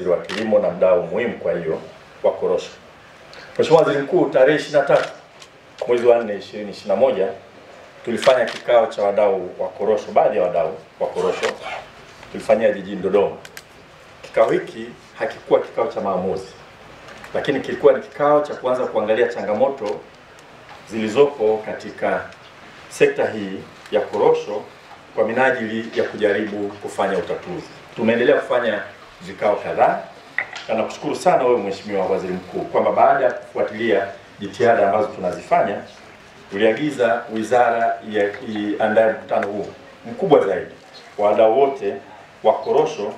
waziri wa kilimo na mdau muhimu kwa hiyo wa korosho. Mheshimiwa Waziri Mkuu, tarehe 23 mwezi wa 4 2021 tulifanya kikao cha wadau wa korosho, baadhi ya wadau wa korosho tulifanyia jijini Dodoma. Kikao hiki hakikuwa kikao cha maamuzi, lakini kilikuwa ni kikao cha kuanza kuangalia changamoto zilizopo katika sekta hii ya korosho kwa minajili ya kujaribu kufanya utatuzi. Tumeendelea kufanya vikao kadhaa na nakushukuru sana wewe Mheshimiwa Waziri Mkuu kwamba baada ya kufuatilia jitihada ambazo tunazifanya uliagiza wizara iandae mkutano huu mkubwa zaidi wa wadau wote wa korosho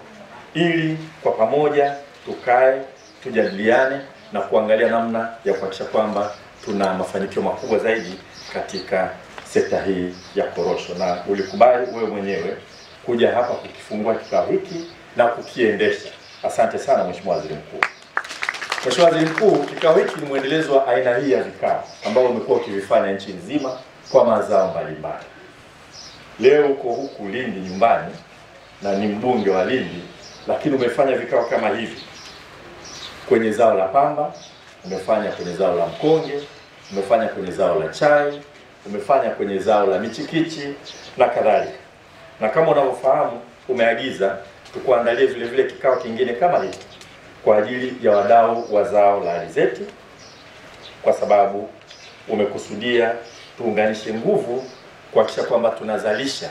ili kwa pamoja tukae, tujadiliane na kuangalia namna ya kuhakikisha kwamba tuna mafanikio makubwa zaidi katika sekta hii ya korosho, na ulikubali wewe mwenyewe kuja hapa kukifungua kikao hiki na kukiendesha. Asante sana Mheshimiwa Waziri Mkuu. Mheshimiwa Waziri Mkuu, kikao hiki ni mwendelezo wa aina hii ya vikao ambao umekuwa ukivifanya nchi nzima kwa mazao mbalimbali. Leo uko huku Lindi nyumbani na ni mbunge wa Lindi, lakini umefanya vikao kama hivi kwenye zao la pamba, umefanya kwenye zao la mkonge, umefanya kwenye zao la chai, umefanya kwenye zao la michikichi na kadhalika. Na kama unavyofahamu umeagiza tukuandalie vile vile kikao kingine kama hiki kwa ajili ya wadau wa zao la alizeti, kwa sababu umekusudia tuunganishe nguvu kuhakikisha kwamba tunazalisha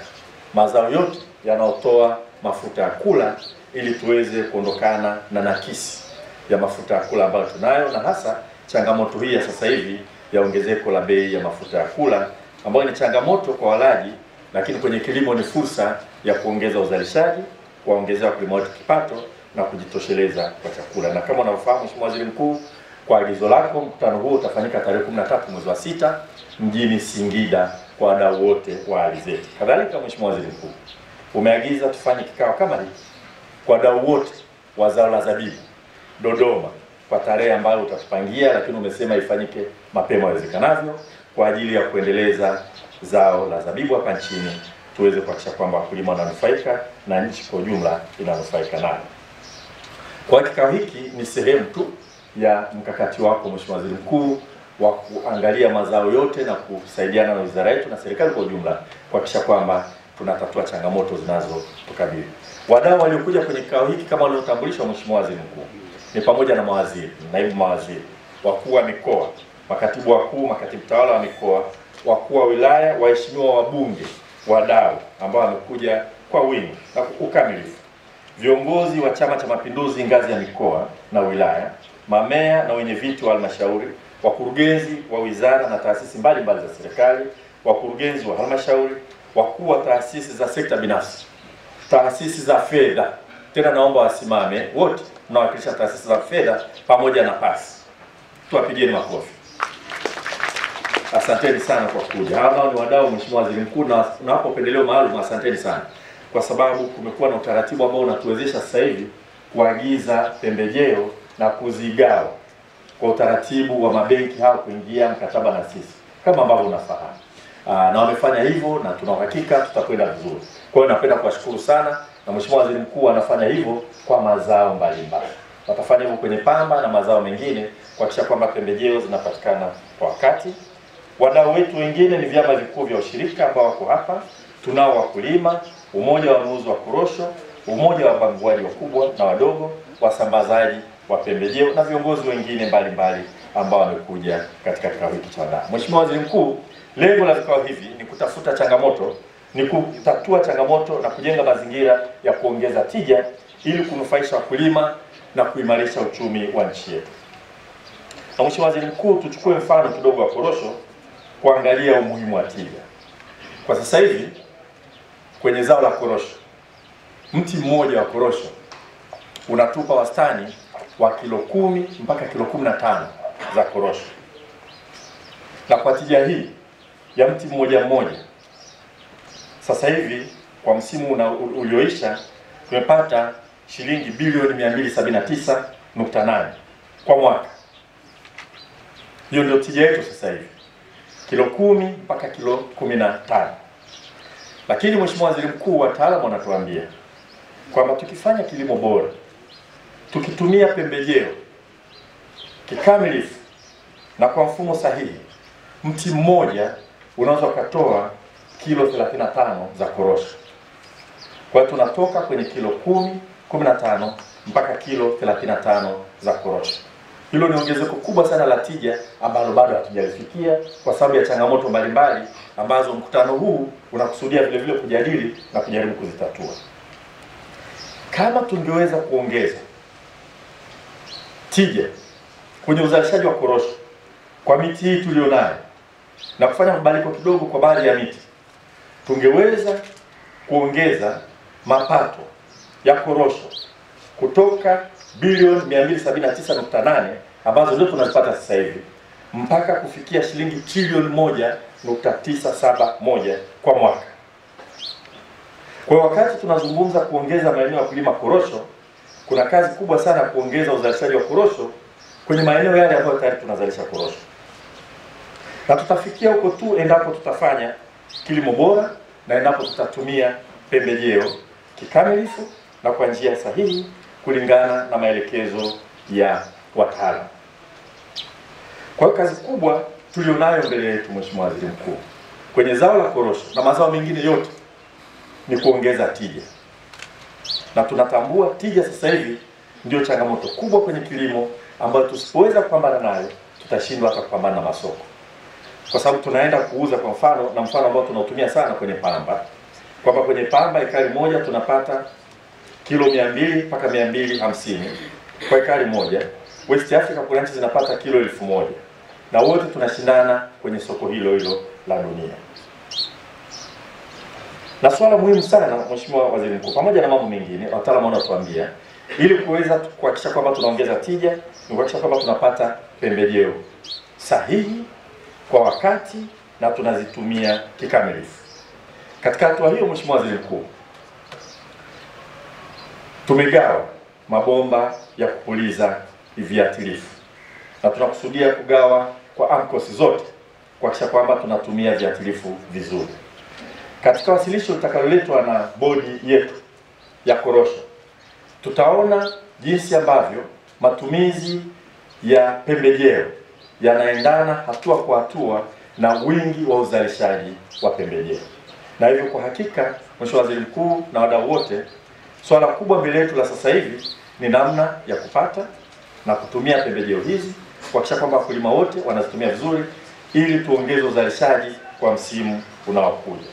mazao yote yanayotoa mafuta ya kula ili tuweze kuondokana na nakisi ya mafuta ya kula ambayo tunayo, na hasa changamoto hii ya sasa hivi ya ongezeko la bei ya mafuta ya kula ambayo ni changamoto kwa walaji, lakini kwenye kilimo ni fursa ya kuongeza uzalishaji, kuongezea wakulima wetu kipato na kujitosheleza kwa chakula. Na kama unavyofahamu Mheshimiwa Waziri Mkuu, kwa agizo lako mkutano huo utafanyika tarehe 13 mwezi wa 6 mjini Singida kwa wadau wote wa alizeti. Kadhalika Mheshimiwa Waziri Mkuu, umeagiza tufanye kikao kama hiki kwa wadau wote wa zao la zabibu Dodoma kwa tarehe ambayo utatupangia, lakini umesema ifanyike mapema iwezekanavyo kwa ajili ya kuendeleza zao la zabibu hapa nchini, tuweze kuhakikisha kwamba wakulima wananufaika na nchi kwa ujumla inanufaika nayo. Kwa kikao hiki ni sehemu tu ya mkakati wako Mheshimiwa Waziri Mkuu wa kuangalia mazao yote na kusaidiana na wizara yetu na serikali kwa ujumla kuhakikisha kwamba tunatatua changamoto zinazotukabili. Wadau waliokuja kwenye kikao hiki kama waliotambulishwa Mheshimiwa Waziri Mkuu ni pamoja na mawaziri, naibu mawaziri, wakuu wa mikoa, makatibu wakuu, makatibu tawala wa mikoa, wakuu wa wilaya, waheshimiwa wabunge, wadau ambao wamekuja kwa wingi na ukamilifu, viongozi wa Chama cha Mapinduzi ngazi ya mikoa na wilaya, mamea na wenye viti wa halmashauri, wakurugenzi wa wizara na taasisi mbalimbali za serikali, wakurugenzi wa halmashauri, wakuu wa taasisi za sekta binafsi, taasisi za fedha, tena naomba wasimame wote tunawakilisha taasisi za fedha pamoja na pasi. Tuwapigieni makofi. Asanteni sana kwa kuja. Hawa ni wadau Mheshimiwa Waziri Mkuu, na unapo upendeleo maalum asanteni sana kwa sababu kumekuwa na utaratibu ambao unatuwezesha sasa hivi kuagiza pembejeo na kuzigawa kwa utaratibu wa mabenki hao kuingia mkataba na sisi kama ambavyo unafahamu. Na wamefanya hivyo na tuna uhakika tutakwenda vizuri. Kwa hiyo napenda kuwashukuru sana, na Mheshimiwa Waziri Mkuu anafanya hivyo kwa mazao mbalimbali. Watafanya hivyo kwenye pamba na mazao mengine kuhakikisha kwamba pembejeo zinapatikana kwa wakati. Wadau wetu wengine ni vyama vikuu vya ushirika ambao wako hapa. Tunao wakulima, umoja wa wanunuzi wa korosho, umoja wa wabanguaji wakubwa na wadogo, wasambazaji wa pembejeo na viongozi wengine mbalimbali ambao wamekuja katika kikao hiki cha wadau. Mheshimiwa Waziri Mkuu, lengo la vikao hivi ni kutafuta changamoto, ni kutatua changamoto na kujenga mazingira ya kuongeza tija ili kunufaisha wakulima na kuimarisha uchumi wa nchi yetu. Na Mheshimiwa Waziri Mkuu, tuchukue mfano kidogo wa korosho kuangalia umuhimu wa tija. Kwa sasa hivi kwenye zao la korosho, mti mmoja wa korosho unatupa wastani wa kilo 10 mpaka kilo 15 za korosho. Na kwa tija hii ya mti mmoja mmoja, sasa hivi kwa msimu ulioisha tumepata shilingi bilioni 279.8 kwa mwaka. Hiyo ndio tija yetu sasa hivi, kilo 10 mpaka kilo 15. Lakini Mheshimiwa Waziri Mkuu, wataalamu wanatuambia kwamba tukifanya kilimo bora tukitumia pembejeo kikamilifu na kwa mfumo sahihi, mti mmoja unaweza ukatoa kilo 35 za korosho. Kwa hiyo tunatoka kwenye kilo 10, 15 mpaka kilo 35 za korosho. Hilo ni ongezeko kubwa sana la tija ambalo bado hatujalifikia kwa sababu ya changamoto mbalimbali ambazo mkutano huu unakusudia vile vile kujadili na kujaribu kuzitatua. Kama tungeweza kuongeza tija kwenye uzalishaji wa korosho kwa miti hii tulionayo na kufanya mabadiliko kidogo kwa baadhi ya miti, tungeweza kuongeza mapato ya korosho kutoka bilioni 279.8 ambazo ndio tunazipata sasa hivi mpaka kufikia shilingi trilioni 1.971 kwa mwaka. Kwa wakati tunazungumza kuongeza maeneo ya kulima korosho, kuna kazi kubwa sana kuongeza uzalishaji wa korosho kwenye maeneo yale ambayo tayari tunazalisha korosho. Na tutafikia huko tu endapo tutafanya kilimo bora na endapo tutatumia pembejeo kikamilifu na kwa njia sahihi kulingana na maelekezo ya wataalamu. Kwa hiyo kazi kubwa tulionayo mbele yetu, Mheshimiwa Waziri Mkuu, kwenye zao la korosho na mazao mengine yote ni kuongeza tija. Na tunatambua tija sasa hivi ndio changamoto kubwa kwenye kilimo ambayo tusipoweza kupambana nayo tutashindwa hata kupambana na masoko. Kwa sababu tunaenda kuuza kwa mfano, na mfano ambao tunautumia sana kwenye pamba, kwamba kwenye pamba ekari moja tunapata kilo 200 mpaka 250 kwa ekari moja. West Africa kuna nchi zinapata kilo 1000 na wote tunashindana kwenye soko hilo hilo la dunia. Na swala muhimu sana, Mheshimiwa Waziri Mkuu, pamoja na mambo mengine wataalamu wanatuambia, ili kuweza kuhakikisha kwamba tunaongeza tija, ni kuhakikisha kwamba tunapata pembejeo sahihi kwa wakati na tunazitumia kikamilifu. Katika hatua hiyo, Mheshimiwa Waziri Mkuu, tumegawa mabomba ya kupuliza viuatilifu na tunakusudia kugawa kwa AMCOS zote kuhakikisha kwamba tunatumia viuatilifu vizuri. Katika wasilisho litakaloletwa na bodi yetu ya korosho, tutaona jinsi ambavyo matumizi ya pembejeo yanaendana hatua kwa hatua na wingi wa uzalishaji wa pembejeo. Na hivyo kwa hakika, Mheshimiwa Waziri Mkuu na wadau wote, swala kubwa mbele yetu la sasa hivi ni namna ya kupata na kutumia pembejeo hizi kuhakikisha kwamba wakulima wote wanazitumia vizuri ili tuongeze uzalishaji kwa msimu unaokuja.